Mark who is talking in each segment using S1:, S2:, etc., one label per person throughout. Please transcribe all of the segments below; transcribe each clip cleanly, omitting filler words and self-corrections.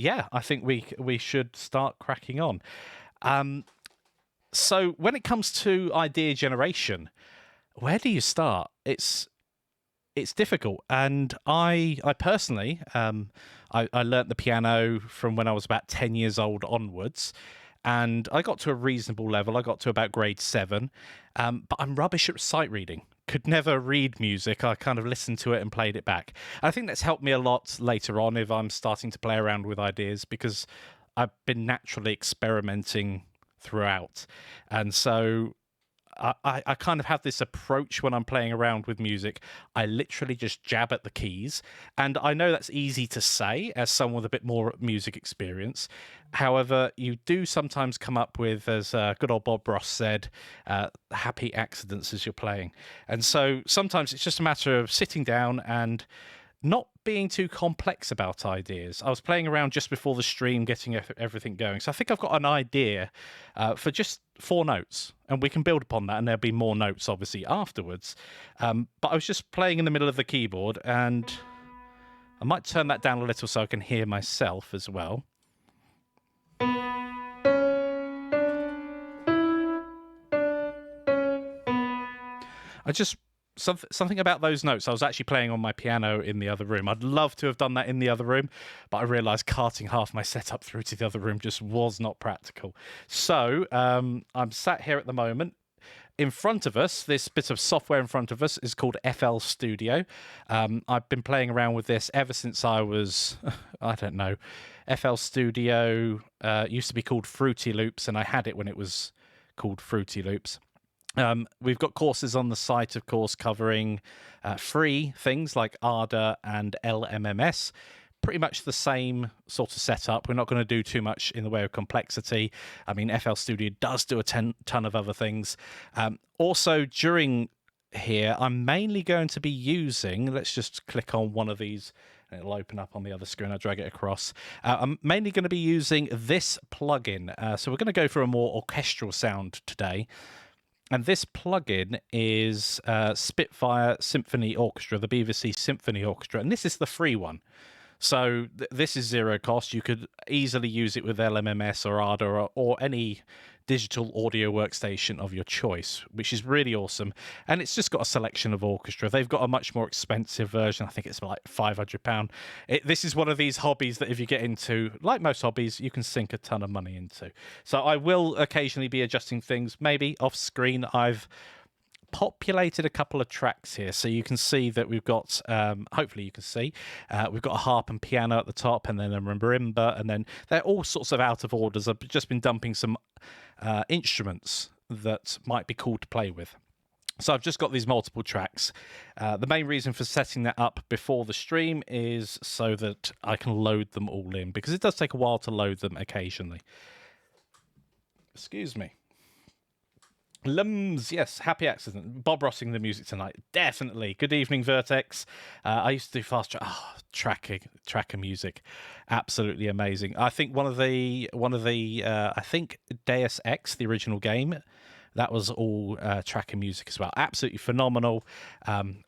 S1: yeah, I think we should start cracking on. Um, so when it comes to idea generation, where do you start? It's difficult, and I personally I learnt the piano from when I was about 10 years old onwards, and I got to a reasonable level. I got to about grade 7, but I'm rubbish at sight reading. Could never read music. I kind of listened to it and played it back. I think that's helped me a lot later on if I'm starting to play around with ideas, because I've been naturally experimenting throughout, and so I kind of have this approach when I'm playing around with music. I literally just jab at the keys. And I know that's easy to say as someone with a bit more music experience. However, you do sometimes come up with, as good old Bob Ross said, happy accidents as you're playing. And so sometimes it's just a matter of sitting down and not being too complex about ideas. I was playing around just before the stream, getting everything going. So I think I've got an idea for just 4 notes, and we can build upon that, and there'll be more notes, obviously, afterwards. But I was just playing in the middle of the keyboard, and I might turn that down a little so I can hear myself as well. I just something about those notes. I was actually playing on my piano in the other room. I'd love to have done that in the other room, but I realised carting half my setup through to the other room just was not practical. So I'm sat here at the moment. In front of us, this bit of software in front of us is called FL Studio. I've been playing around with this ever since I was, I don't know, FL Studio used to be called Fruity Loops, and I had it when it was called Fruity Loops. We've got courses on the site, of course, covering free things like ARDA and LMMS. Pretty much the same sort of setup. We're not going to do too much in the way of complexity. I mean, FL Studio does do a ton of other things. Also, during here, I'm mainly going to be using, let's just click on one of these, and it'll open up on the other screen. I'll drag it across. I'm mainly going to be using this plugin. So we're going to go for a more orchestral sound today. And this plugin is Spitfire Symphony Orchestra, the BBC Symphony Orchestra, and this is the free one. So this is zero cost. You could easily use it with LMMS or ARDA or any digital audio workstation of your choice, which is really awesome. And it's just got a selection of orchestra. They've got a much more expensive version. I think it's like £500. This is one of these hobbies that if you get into, like most hobbies, you can sink a ton of money into. So I will occasionally be adjusting things, maybe off screen. I've populated a couple of tracks here, so you can see that we've got hopefully you can see we've got a harp and piano at the top, and then a marimba, and then they're all sorts of out of orders. I've just been dumping some instruments that might be cool to play with. So I've just got these multiple tracks. The main reason for setting that up before the stream is so that I can load them all in, because it does take a while to load them occasionally. Excuse me. Lums, yes, happy accident. Bob Rossing the music tonight, definitely. Good evening, Vertex. I used to do fast tracker music, absolutely amazing. I think one of the I think Deus Ex, the original game, that was all tracker music as well. Absolutely phenomenal.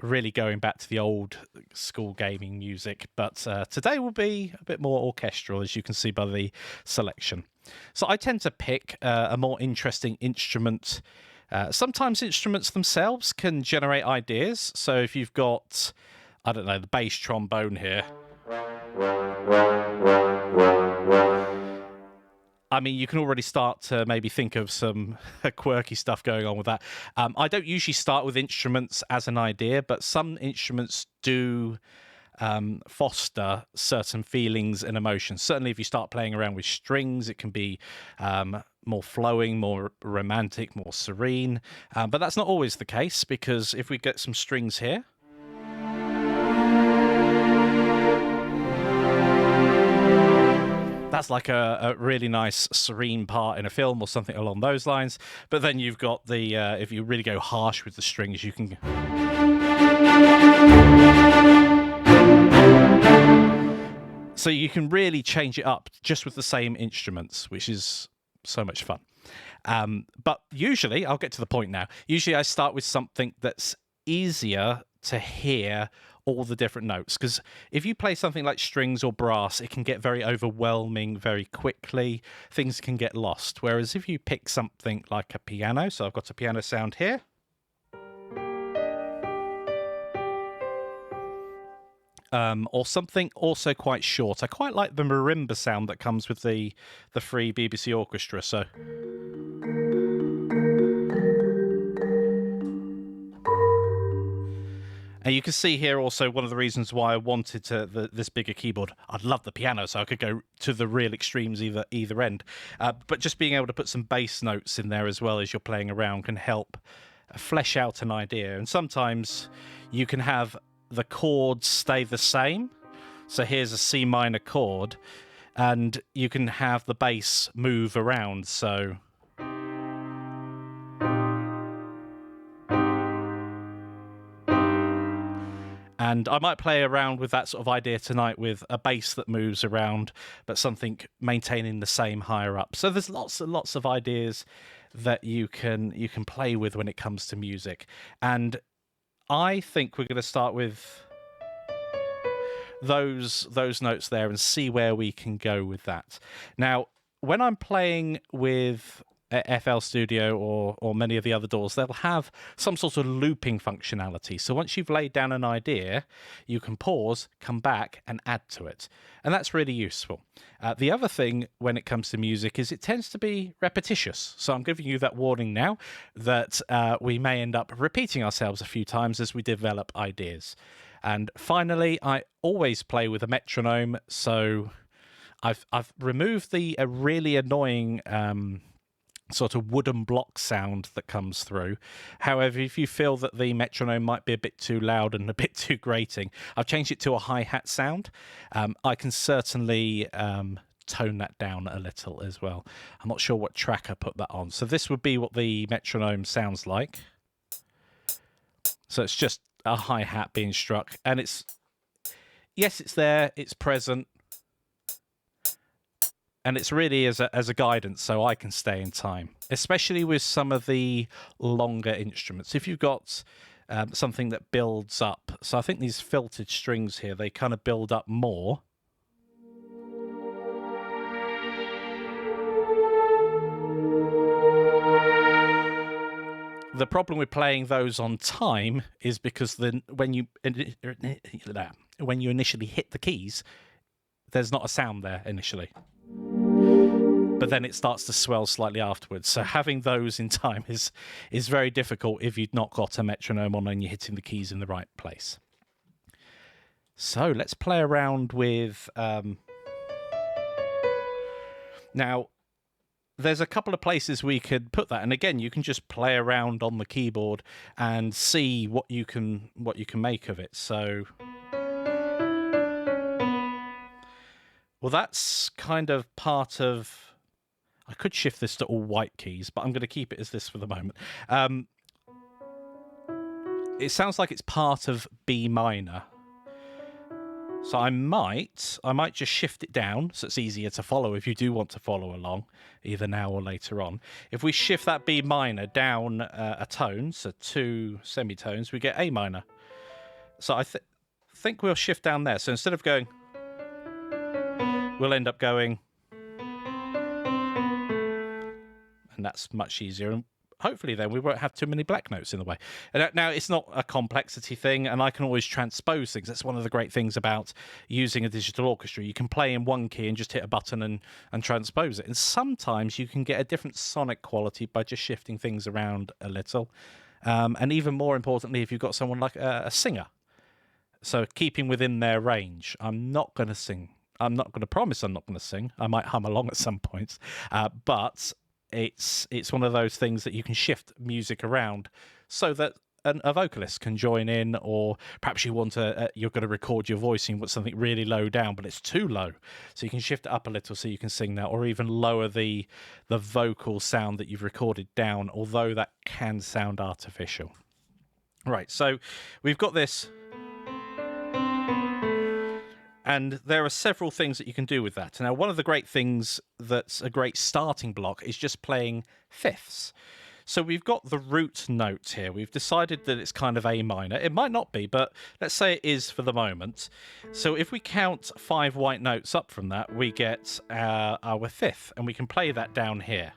S1: Really going back to the old school gaming music, but today will be a bit more orchestral, as you can see by the selection. So I tend to pick a more interesting instrument. Sometimes instruments themselves can generate ideas. So if you've got, I don't know, the bass trombone here. I mean, you can already start to maybe think of some quirky stuff going on with that. I don't usually start with instruments as an idea, but some instruments do foster certain feelings and emotions. Certainly if you start playing around with strings, it can be more flowing, more romantic, more serene. But that's not always the case, because if we get some strings here, that's like a really nice serene part in a film or something along those lines. But then you've got the, if you really go harsh with the strings, you can... So you can really change it up just with the same instruments, which is so much fun. But usually, I'll get to the point now, usually I start with something that's easier to hear all the different notes. Because if you play something like strings or brass, it can get very overwhelming very quickly. Things can get lost. Whereas if you pick something like a piano, so I've got a piano sound here. Or something also quite short. I quite like the marimba sound that comes with the free BBC Orchestra. So. And you can see here also one of the reasons why I wanted this bigger keyboard. I'd love the piano, so I could go to the real extremes either end. But just being able to put some bass notes in there as well as you're playing around can help flesh out an idea. And sometimes you can have the chords stay the same. So here's a C minor chord, and you can have the bass move around. So. And I might play around with that sort of idea tonight with a bass that moves around, but something maintaining the same higher up. So there's lots and lots of ideas that you can play with when it comes to music. And I think we're going to start with those notes there and see where we can go with that. Now, when I'm playing with FL Studio or many of the other DAWs, they'll have some sort of looping functionality. So once you've laid down an idea, you can pause, come back, and add to it. And that's really useful. The other thing when it comes to music is it tends to be repetitious. So I'm giving you that warning now that we may end up repeating ourselves a few times as we develop ideas. And finally, I always play with a metronome. So I've removed the really annoying sort of wooden block sound that comes through. However, if you feel that the metronome might be a bit too loud and a bit too grating, I've changed it to a hi-hat sound. I can certainly tone that down a little as well. I'm not sure what track I put that on. So this would be what the metronome sounds like. So it's just a hi-hat being struck, and it's there, it's present, and it's really as a guidance so I can stay in time, especially with some of the longer instruments. If you've got something that builds up, so I think these filtered strings here, they kind of build up more. The problem with playing those on time is because when you initially hit the keys, there's not a sound there initially. But then it starts to swell slightly afterwards. So having those in time is very difficult if you've not got a metronome on and you're hitting the keys in the right place. So let's play around with... Now, there's a couple of places we could put that, and again, you can just play around on the keyboard and see what you can make of it. So, well, that's kind of part of. I could shift this to all white keys, but I'm going to keep it as this for the moment. It sounds like it's part of B minor. So I might just shift it down so it's easier to follow if you do want to follow along, either now or later on. If we shift that B minor down a tone, so 2 semitones, we get A minor. So I think we'll shift down there. So instead of going, we'll end up going, and that's much easier. And hopefully then we won't have too many black notes in the way. And now, it's not a complexity thing, and I can always transpose things. That's one of the great things about using a digital orchestra. You can play in one key and just hit a button and transpose it. And sometimes you can get a different sonic quality by just shifting things around a little. And even more importantly, if you've got someone like a singer. So keeping within their range. I'm not going to sing. I'm not going to promise I'm not going to sing. I might hum along at some points. But it's one of those things that you can shift music around so that a vocalist can join in, or perhaps you want you're going to record your voice and you want something really low down, but it's too low. So you can shift it up a little so you can sing that, or even lower the vocal sound that you've recorded down, although that can sound artificial. Right, so we've got this. And there are several things that you can do with that. Now, one of the great things that's a great starting block is just playing fifths. So we've got the root note here. We've decided that it's kind of A minor. It might not be, but let's say it is for the moment. So if we count 5 white notes up from that, we get our fifth, and we can play that down here.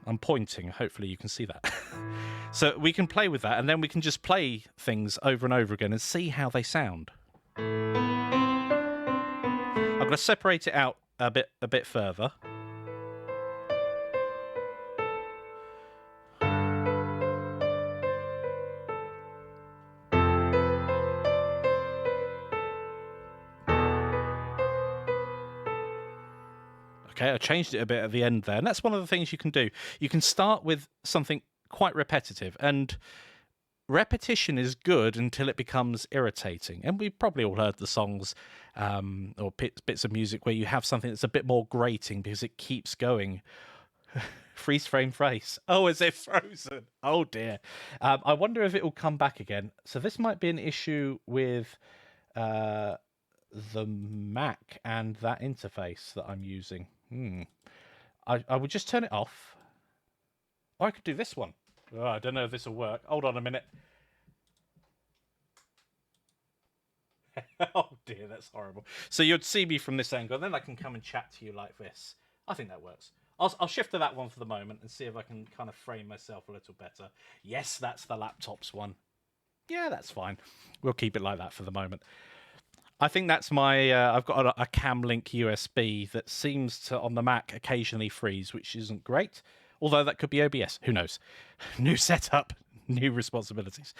S1: I'm pointing. Hopefully you can see that. So we can play with that, and then we can just play things over and over again and see how they sound. I'm going to separate it out a bit further. Okay, I changed it a bit at the end there, and that's one of the things you can do. You can start with something quite repetitive, and repetition is good until it becomes irritating. And we've probably all heard the songs or bits of music where you have something that's a bit more grating because it keeps going. Freeze frame phrase. Oh, is it frozen? Oh dear. I wonder if it will come back again. So this might be an issue with the Mac and that interface that I'm using. I would just turn it off. Or I could do this one. Oh, I don't know if this will work. Hold on a minute. Oh dear, that's horrible. So you'd see me from this angle, and then I can come and chat to you like this. I think that works. I'll shift to that one for the moment and see if I can kind of frame myself a little better. Yes, that's the laptop's one. Yeah, that's fine. We'll keep it like that for the moment. I think that's my... I've got a Camlink USB that seems to, on the Mac, occasionally freeze, which isn't great. Although that could be OBS. Who knows? New setup, new responsibilities.